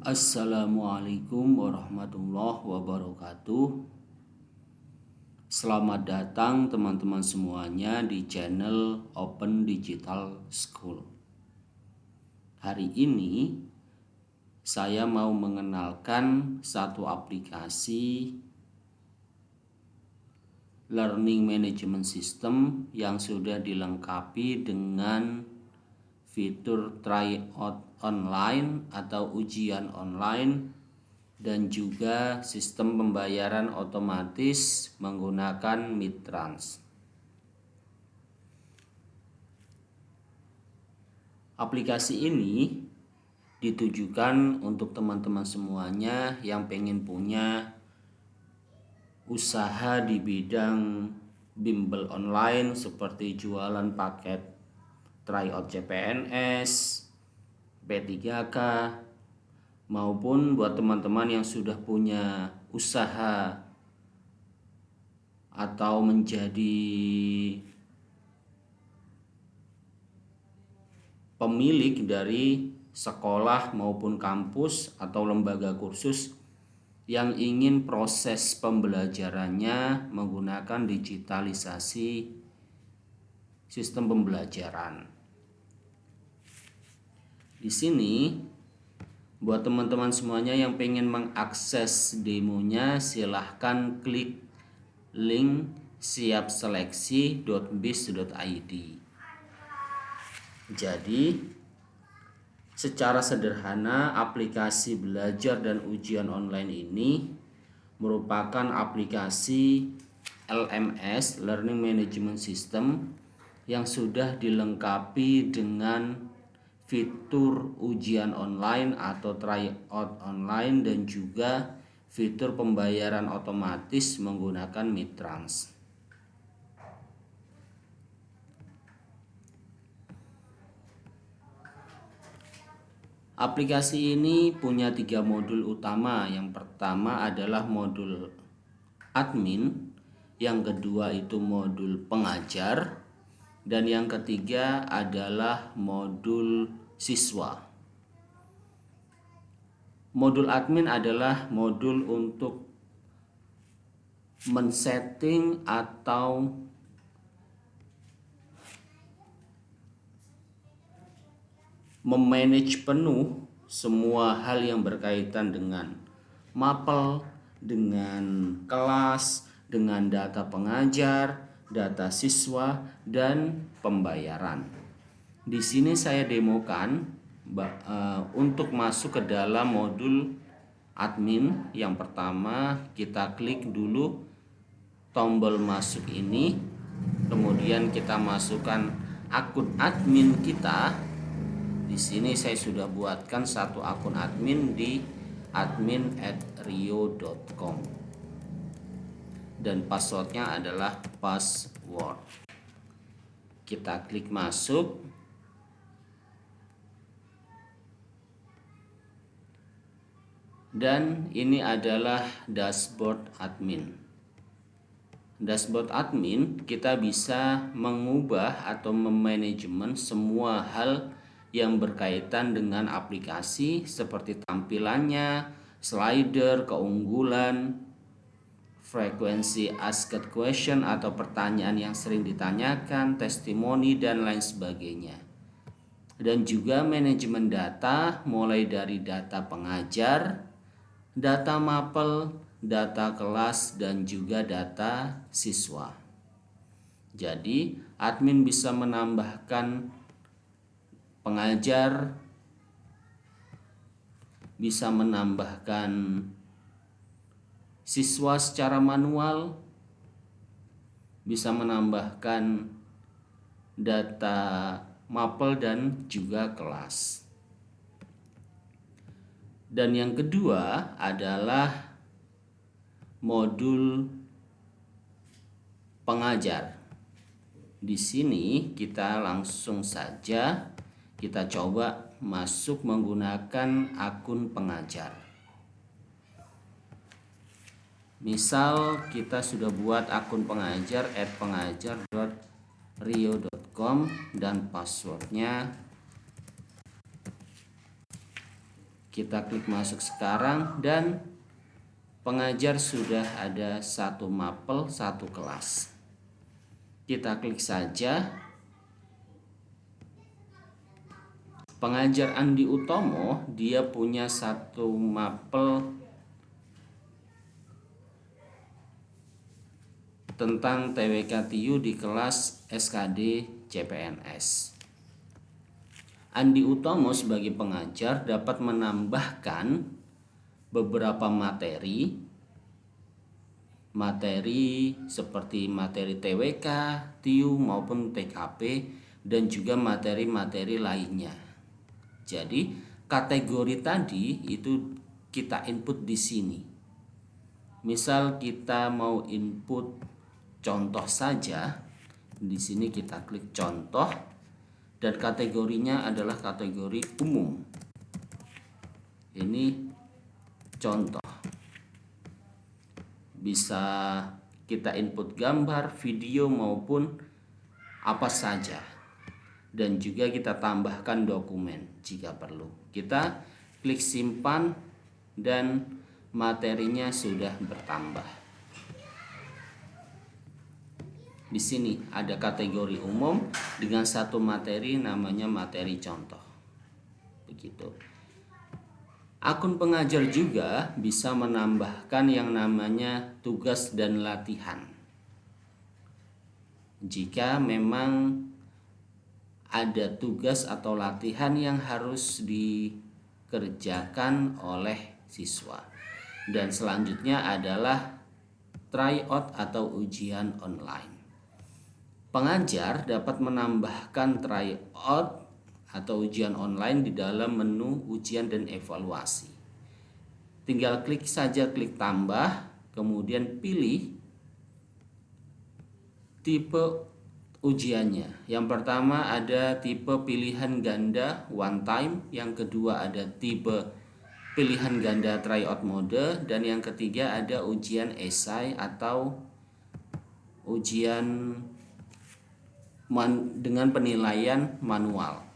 Assalamualaikum warahmatullahi wabarakatuh. Selamat datang teman-teman semuanya di channel Open Digital School. Hari ini saya mau mengenalkan satu aplikasi Learning Management System yang sudah dilengkapi dengan fitur tryout online atau ujian online dan juga sistem pembayaran otomatis menggunakan Midtrans. Aplikasi ini ditujukan untuk teman-teman semuanya yang pengen punya usaha di bidang bimbel online seperti jualan paket tryout CPNS, P3K, maupun buat teman-teman yang sudah punya usaha atau menjadi pemilik dari sekolah maupun kampus atau lembaga kursus yang ingin proses pembelajarannya menggunakan digitalisasi sistem pembelajaran. Di sini buat teman-teman semuanya yang pengen mengakses demonya, silahkan klik link siapseleksi.bis.id. Jadi secara sederhana aplikasi belajar dan ujian online ini merupakan aplikasi LMS Learning Management System yang sudah dilengkapi dengan fitur ujian online atau tryout online dan juga fitur pembayaran otomatis menggunakan Midtrans. Aplikasi ini punya 3 modul utama. Yang pertama adalah modul admin, yang kedua itu modul pengajar, dan yang ketiga adalah modul siswa. Modul admin adalah modul untuk men-setting atau memanage penuh semua hal yang berkaitan dengan mapel, dengan kelas, dengan data pengajar, data siswa, dan pembayaran. Di sini saya demokan untuk masuk ke dalam modul admin. Yang pertama kita klik dulu tombol masuk ini, kemudian kita masukkan akun admin kita. Di sini saya sudah buatkan satu akun admin di admin@rio.com. Dan passwordnya adalah password. Kita klik masuk. Dan ini adalah dashboard admin. Dashboard admin kita bisa mengubah atau memanajemen semua hal yang berkaitan dengan aplikasi seperti tampilannya, slider, keunggulan, frekuensi asked question atau pertanyaan yang sering ditanyakan, testimoni, dan lain sebagainya. Dan juga manajemen data mulai dari data pengajar, data mapel, data kelas, dan juga data siswa. Jadi admin bisa menambahkan pengajar, bisa menambahkan siswa secara manual, bisa menambahkan data mapel dan juga kelas. Dan yang kedua adalah modul pengajar. Di sini kita langsung saja kita coba masuk menggunakan akun pengajar. Misal kita sudah buat akun pengajar @pengajar.rio.com dan passwordnya Kita klik masuk sekarang dan pengajar sudah ada satu mapel, satu kelas. Kita klik saja. Pengajar Andi Utomo, dia punya satu mapel tentang TWK TIU di kelas SKD CPNS. Andi Utomo sebagai pengajar dapat menambahkan beberapa materi seperti materi TWK, TIU maupun TKP, dan juga materi-materi lainnya. Jadi kategori tadi itu kita input di sini. Misal kita mau input contoh saja, di sini kita klik contoh dan kategorinya adalah kategori umum. Ini contoh. Bisa kita input gambar, video maupun apa saja. Dan juga kita tambahkan dokumen jika perlu. Kita klik simpan dan materinya sudah bertambah. Di sini ada kategori umum dengan satu materi namanya materi contoh. Begitu. Akun pengajar juga bisa menambahkan yang namanya tugas dan latihan. Jika memang ada tugas atau latihan yang harus dikerjakan oleh siswa. Dan selanjutnya adalah tryout atau ujian online. Pengajar dapat menambahkan tryout atau ujian online di dalam menu ujian dan evaluasi. Tinggal klik saja, klik tambah, kemudian pilih tipe ujiannya. Yang pertama ada tipe pilihan ganda one time, yang kedua ada tipe pilihan ganda tryout mode, dan yang ketiga ada ujian esai atau ujian dengan penilaian manual.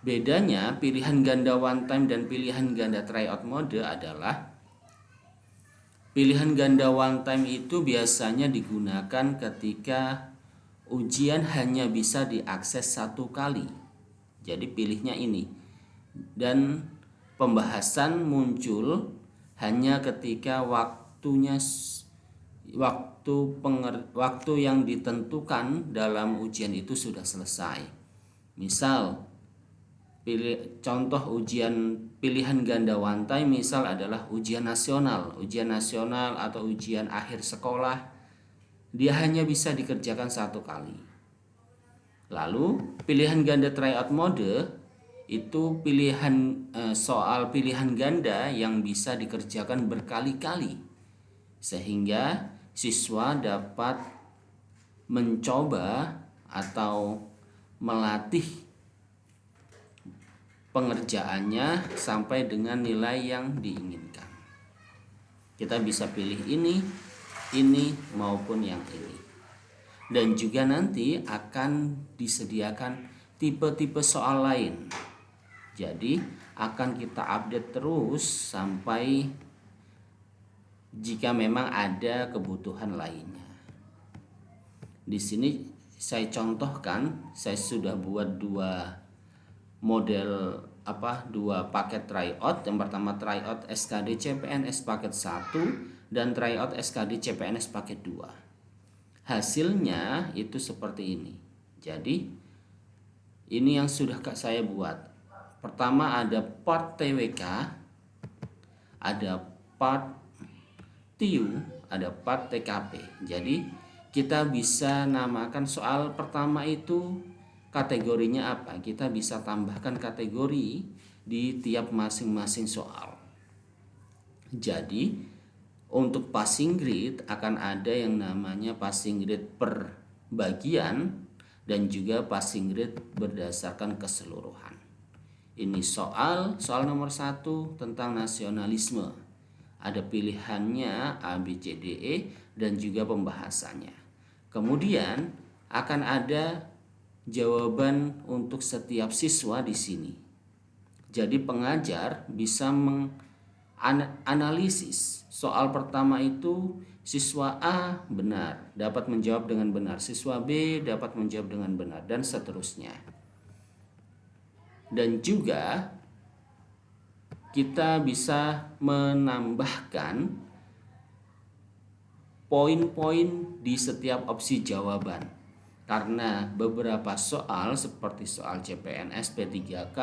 Bedanya pilihan ganda one time dan pilihan ganda tryout mode adalah pilihan ganda one time itu biasanya digunakan ketika ujian hanya bisa diakses satu kali. Jadi pilihnya ini. Dan pembahasan muncul hanya ketika waktu yang ditentukan dalam ujian itu sudah selesai. Misal contoh ujian pilihan ganda one time misal adalah ujian nasional atau ujian akhir sekolah. Dia hanya bisa dikerjakan satu kali. Lalu pilihan ganda tryout mode itu soal pilihan ganda yang bisa dikerjakan berkali-kali, sehingga siswa dapat mencoba atau melatih pengerjaannya sampai dengan nilai yang diinginkan. Kita bisa pilih ini maupun yang ini. Dan juga nanti akan disediakan tipe-tipe soal lain. Jadi akan kita update terus sampai jika memang ada kebutuhan lainnya. Di sini saya contohkan, saya sudah buat dua paket tryout. Yang pertama tryout SKD CPNS paket 1 dan tryout SKD CPNS paket 2. Hasilnya itu seperti ini. Jadi ini yang sudah saya buat. Pertama ada part TWK, ada part TIU, ada part TKP. Jadi kita bisa namakan soal pertama itu kategorinya apa. Kita bisa tambahkan kategori di tiap masing-masing soal. Jadi untuk passing grade akan ada yang namanya passing grade per bagian dan juga passing grade berdasarkan keseluruhan. Ini soal nomor 1 tentang nasionalisme. Ada pilihannya A, B, C, D, E dan juga pembahasannya. Kemudian akan ada jawaban untuk setiap siswa di sini. Jadi pengajar bisa menganalisis soal pertama itu siswa A benar, dapat menjawab dengan benar, siswa B dapat menjawab dengan benar, dan seterusnya. Dan juga kita bisa menambahkan poin-poin di setiap opsi jawaban. Karena beberapa soal seperti soal CPNS P3K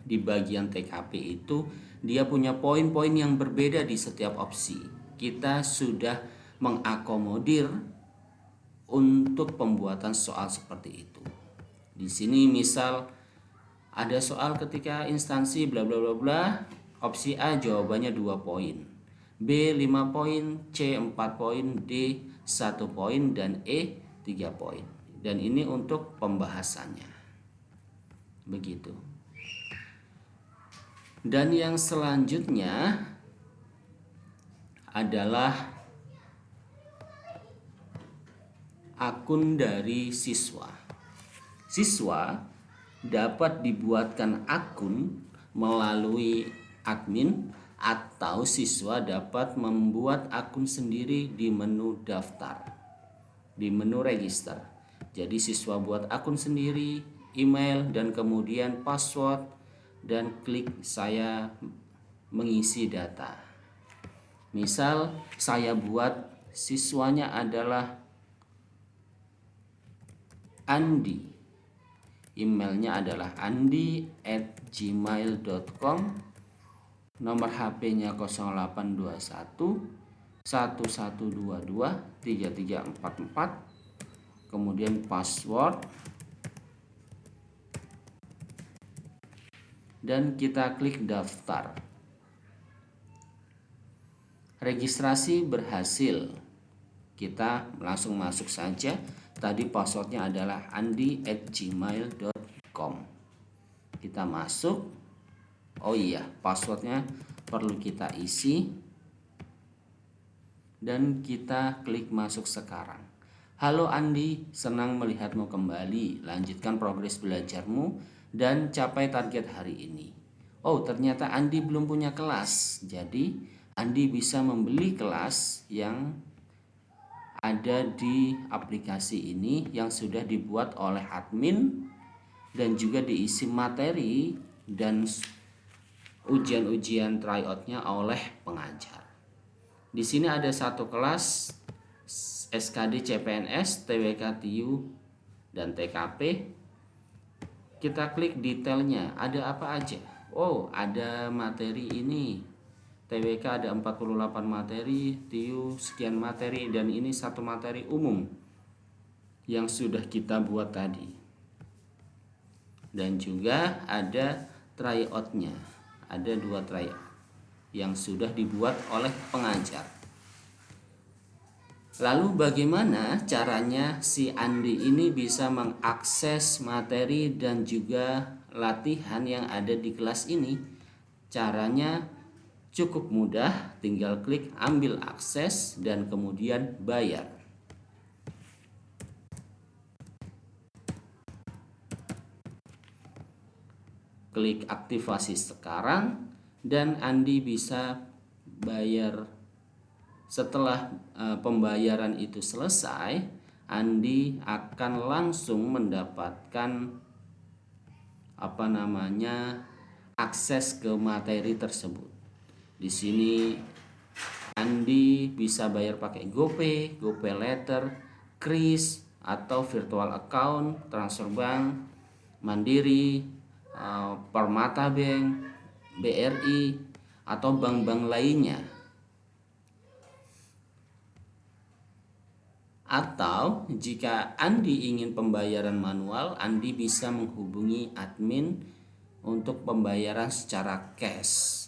di bagian TKP itu dia punya poin-poin yang berbeda di setiap opsi. Kita sudah mengakomodir untuk pembuatan soal seperti itu. Di sini misal ada soal ketika instansi bla bla bla bla, opsi A jawabannya 2 poin. B 5 poin, C 4 poin, D 1 poin, dan E 3 poin. Dan ini untuk pembahasannya. Begitu. Dan yang selanjutnya adalah akun dari siswa. Siswa dapat dibuatkan akun melalui admin, atau siswa dapat membuat akun sendiri di menu daftar, di menu register. Jadi siswa buat akun sendiri, email, dan kemudian password, dan klik saya mengisi data. Misal saya buat siswanya adalah Andi, emailnya adalah andi@gmail.com, nomor HP-nya 0821 1122 3344, kemudian password, dan kita klik daftar. Registrasi berhasil. Kita langsung masuk saja. Tadi passwordnya adalah andi@gmail.com. Kita masuk. Oh iya, passwordnya perlu kita isi. Dan kita klik masuk sekarang. Halo Andi, senang melihatmu kembali. Lanjutkan progres belajarmu dan capai target hari ini. Oh, ternyata Andi belum punya kelas. Jadi Andi bisa membeli kelas yang ada di aplikasi ini yang sudah dibuat oleh admin dan juga diisi materi dan ujian-ujian tryoutnya oleh pengajar. Di sini ada satu kelas SKD CPNS, TWK TIU, dan TKP. Kita klik detailnya, ada apa aja? Oh, ada materi ini. TWK ada 48 materi, TIU sekian materi, dan ini satu materi umum yang sudah kita buat tadi. Dan juga ada tryoutnya, ada 2 tryout yang sudah dibuat oleh pengajar. Lalu bagaimana caranya si Andi ini bisa mengakses materi dan juga latihan yang ada di kelas ini? Caranya cukup mudah, tinggal klik ambil akses dan kemudian bayar. Klik aktivasi sekarang dan Andi bisa bayar. Setelah pembayaran itu selesai, Andi akan langsung mendapatkan akses ke materi tersebut. Di sini Andi bisa bayar pakai GoPay, GoPayLater, Kris, atau virtual account, transfer bank, Mandiri, Permata Bank, BRI, atau bank-bank lainnya. Atau jika Andi ingin pembayaran manual, Andi bisa menghubungi admin untuk pembayaran secara cash.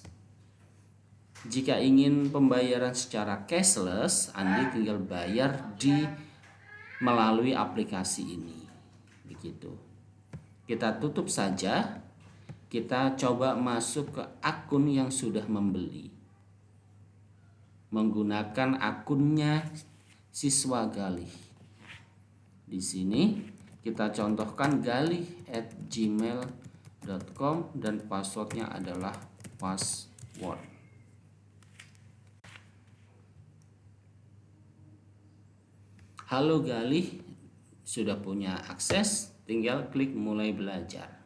Jika ingin pembayaran secara cashless, Andi tinggal bayar melalui aplikasi ini. Begitu. Kita tutup saja. Kita coba masuk ke akun yang sudah membeli. Menggunakan akunnya siswa Galih. Di sini kita contohkan galih@gmail.com. dan passwordnya adalah password. Halo Galih, sudah punya akses, tinggal klik mulai belajar.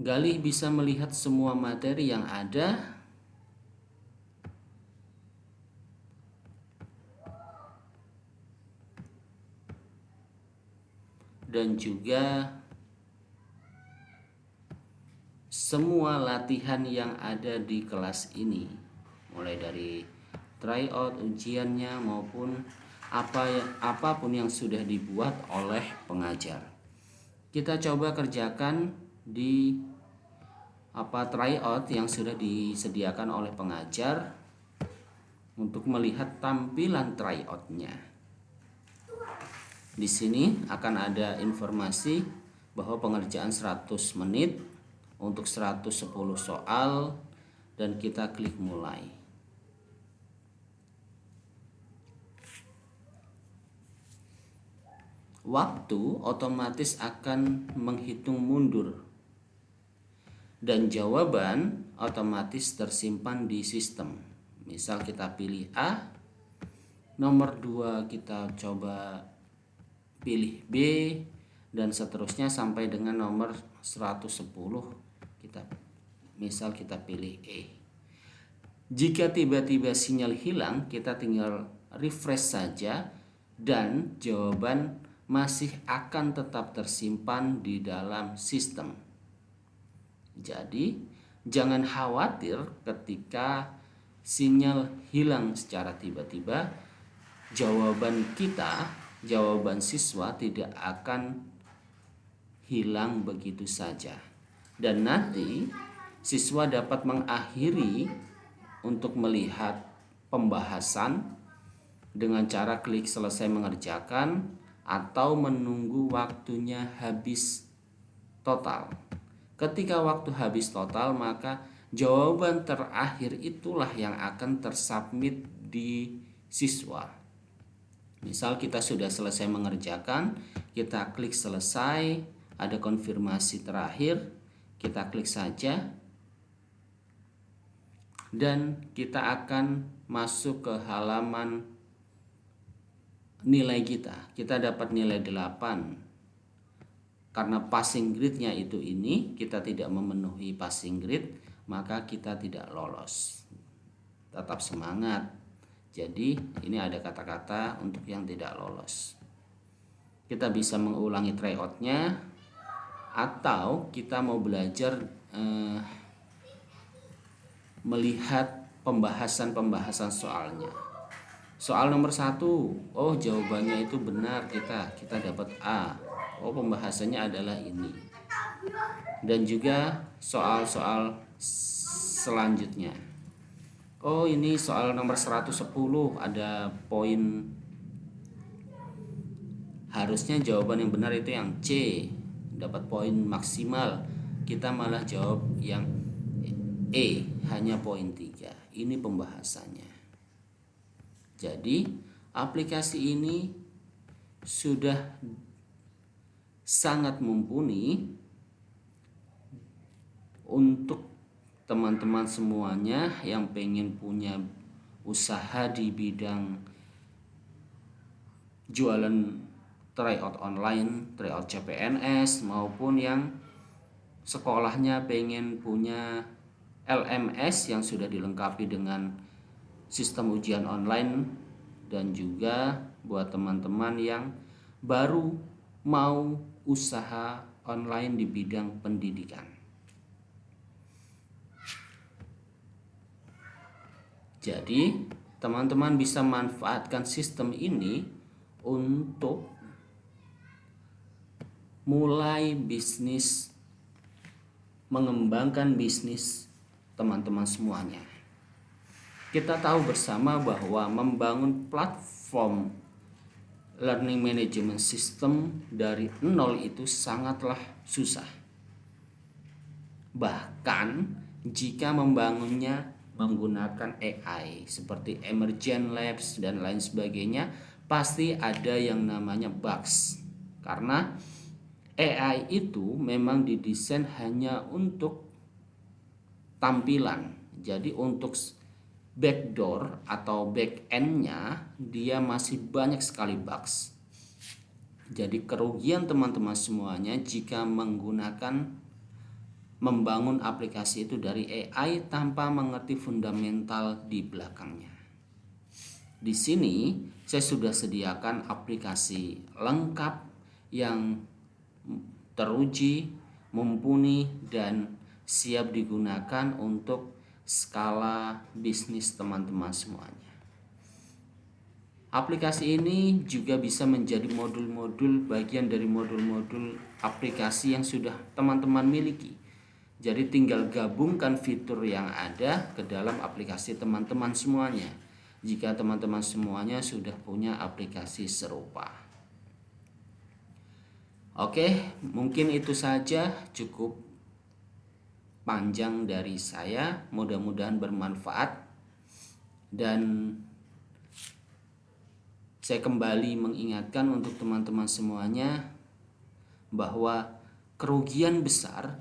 Galih bisa melihat semua materi yang ada dan juga semua latihan yang ada di kelas ini, mulai dari tryout, ujiannya maupun apapun yang sudah dibuat oleh pengajar. Kita coba kerjakan di tryout yang sudah disediakan oleh pengajar untuk melihat tampilan tryoutnya. Di sini akan ada informasi bahwa pengerjaan 100 menit untuk 110 soal dan kita klik mulai. Waktu otomatis akan menghitung mundur dan jawaban otomatis tersimpan di sistem. Misal kita pilih A, nomor 2 kita coba pilih B, dan seterusnya sampai dengan nomor 110 kita pilih E. Jika tiba-tiba sinyal hilang, kita tinggal refresh saja dan jawaban masih akan tetap tersimpan di dalam sistem. Jadi, jangan khawatir ketika sinyal hilang secara tiba-tiba. Jawaban siswa tidak akan hilang begitu saja. Dan nanti siswa dapat mengakhiri untuk melihat pembahasan dengan cara klik selesai mengerjakan atau menunggu waktunya habis total. Ketika waktu habis total, maka jawaban terakhir itulah yang akan tersubmit di siswa. Misal kita sudah selesai mengerjakan, kita klik selesai, ada konfirmasi terakhir, kita klik saja dan kita akan masuk ke halaman nilai kita. Kita dapat nilai 8. Karena passing grade-nya ini kita tidak memenuhi passing grade, maka kita tidak lolos. Tetap semangat. Jadi ini ada kata-kata untuk yang tidak lolos. Kita bisa mengulangi tryout-nya atau kita mau belajar melihat pembahasan soalnya. Soal nomor 1, jawabannya itu benar, kita dapat A. Pembahasannya adalah ini. Dan juga soal-soal selanjutnya. Ini soal nomor 110, ada poin, harusnya jawaban yang benar itu yang C, dapat poin maksimal. Kita malah jawab yang E, hanya poin 3. Ini pembahasannya. Jadi aplikasi ini sudah sangat mumpuni untuk teman-teman semuanya yang pengen punya usaha di bidang jualan tryout online, tryout CPNS, maupun yang sekolahnya pengen punya LMS yang sudah dilengkapi dengan sistem ujian online, dan juga buat teman-teman yang baru mau usaha online di bidang pendidikan. Jadi teman-teman bisa manfaatkan sistem ini untuk mulai bisnis, mengembangkan bisnis teman-teman semuanya. Kita tahu bersama bahwa membangun platform learning management system dari nol itu sangatlah susah. Bahkan jika membangunnya menggunakan AI seperti Emergent Labs dan lain sebagainya, pasti ada yang namanya bugs. Karena AI itu memang didesain hanya untuk tampilan. Jadi untuk backdoor atau back end-nya dia masih banyak sekali bugs. Jadi kerugian teman-teman semuanya jika membangun aplikasi itu dari AI tanpa mengerti fundamental di belakangnya. Di sini saya sudah sediakan aplikasi lengkap yang teruji, mumpuni, dan siap digunakan untuk skala bisnis teman-teman semuanya. Aplikasi ini juga bisa menjadi modul-modul bagian dari modul-modul aplikasi yang sudah teman-teman miliki. Jadi tinggal gabungkan fitur yang ada ke dalam aplikasi teman-teman semuanya. Jika teman-teman semuanya sudah punya aplikasi serupa. Oke, mungkin itu saja, cukup panjang dari saya. Mudah-mudahan bermanfaat. Dan saya kembali mengingatkan untuk teman-teman semuanya bahwa kerugian besar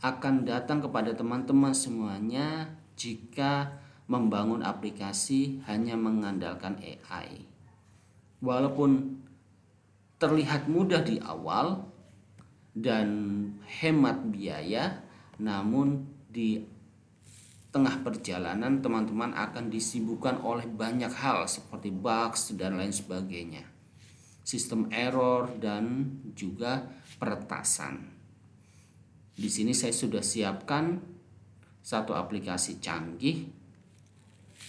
akan datang kepada teman-teman semuanya jika membangun aplikasi hanya mengandalkan AI. Walaupun terlihat mudah di awal dan hemat biaya, namun di tengah perjalanan teman-teman akan disibukkan oleh banyak hal seperti bugs dan lain sebagainya, sistem error dan juga peretasan. Di sini saya sudah siapkan satu aplikasi canggih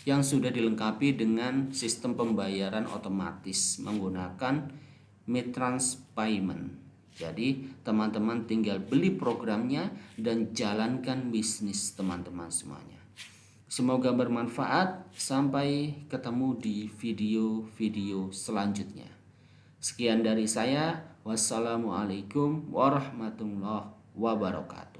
yang sudah dilengkapi dengan sistem pembayaran otomatis menggunakan Mitrans Payment. Jadi teman-teman tinggal beli programnya dan jalankan bisnis teman-teman semuanya. Semoga bermanfaat. Sampai ketemu di video-video selanjutnya. Sekian dari saya. Wassalamualaikum warahmatullahi wabarakatuh.